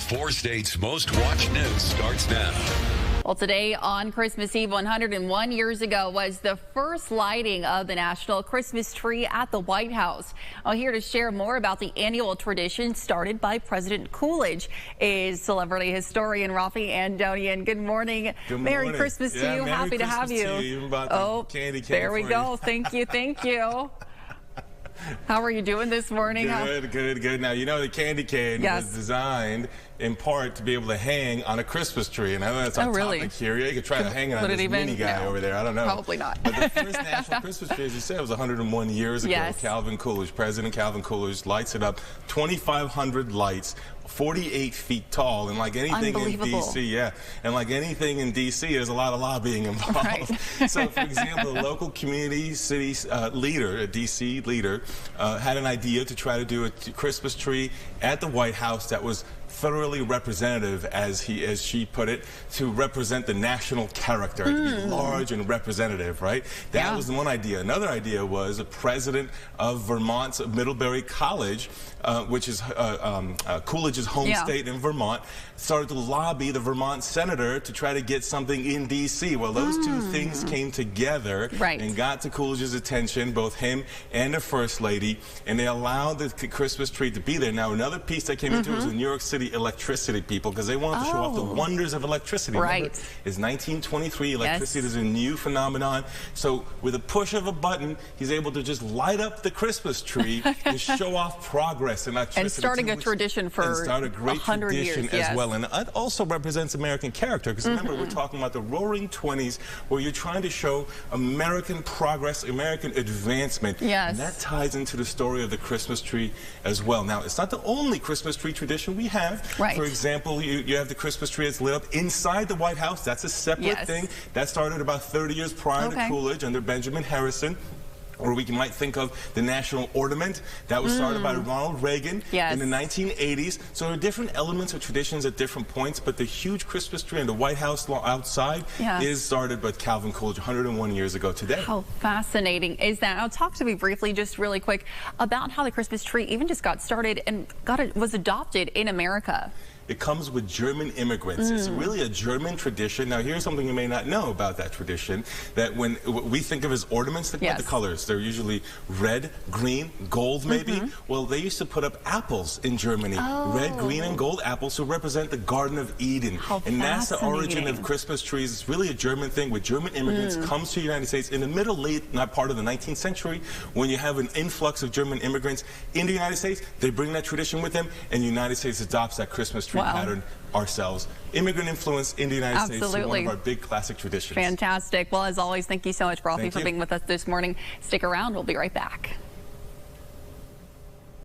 The four states' most watched news starts now. Well, today on Christmas Eve, 101 years ago, was the first lighting of the national Christmas tree at the White House. Here to share more about the annual tradition started by President Coolidge is celebrity historian Raffi Andonian. Good morning. Good morning. Merry Christmas to you. Merry Happy Christmas to have you. To you. Even bought the candy cane there we go. Thank you. Thank you. How are you doing this morning? Good. Now, you know the candy cane was designed in part to be able to hang on a Christmas tree. And I know that's on topic here. You could try to hang it on this mini guy over there. I don't know. Probably not. But the first national Christmas tree, as you said, was 101 years ago. Yes. Calvin Coolidge, President Calvin Coolidge, lights it up. 2,500 lights. 48 feet tall, and like anything in D.C., and like anything in D.C., there's a lot of lobbying involved. Right. So, for example, a local community city leader, a D.C. leader, had an idea to try to do a Christmas tree at the White House that was thoroughly representative, as she put it, to represent the national character, to be large and representative, right? That was one idea. Another idea was a president of Vermont's Middlebury College, which is Coolidge's home state in Vermont, started to lobby the Vermont senator to try to get something in D.C. Well, those two things came together and got to Coolidge's attention, both him and the First Lady, and they allowed the Christmas tree to be there. Now, another piece that came into it was the New York City electricity people, because they wanted to show off the wonders of electricity. Remember, it's 1923. Electricity is a new phenomenon. So with a push of a button, he's able to just light up the Christmas tree and show off progress in electricity. And starting a tradition for 100 years as well. And it also represents American character, because remember, we're talking about the roaring 20s, where you're trying to show American progress, American advancement. And that ties into the story of the Christmas tree as well. Now, it's not the only Christmas tree tradition we have. For example, you have the Christmas tree that's lit up inside the White House. That's a separate thing. That started about 30 years prior to Coolidge under Benjamin Harrison. Or we might think of the national ornament that was started by Ronald Reagan in the 1980s. So there are different elements of traditions at different points, but the huge Christmas tree in the White House outside is started by Calvin Coolidge 101 years ago today. How fascinating is that? Now, talk to me briefly, just really quick, about how the Christmas tree even just got started and was adopted in America. It comes with German immigrants. It's really a German tradition. Now, here's something you may not know about that tradition, that when we think of as ornaments, think about the colors. They're usually red, green, gold maybe. Well, they used to put up apples in Germany. Red, green, and gold apples to represent the Garden of Eden. And that's the origin of Christmas trees. It's really a German thing, with German immigrants comes to the United States in the middle, late part of the 19th century, when you have an influx of German immigrants in the United States. They bring that tradition with them, and the United States adopts that Christmas tree pattern ourselves. Immigrant influence in the United States is one of our big classic traditions. Fantastic. Well, as always, thank you so much, Raffi, for being with us this morning. Stick around. We'll be right back.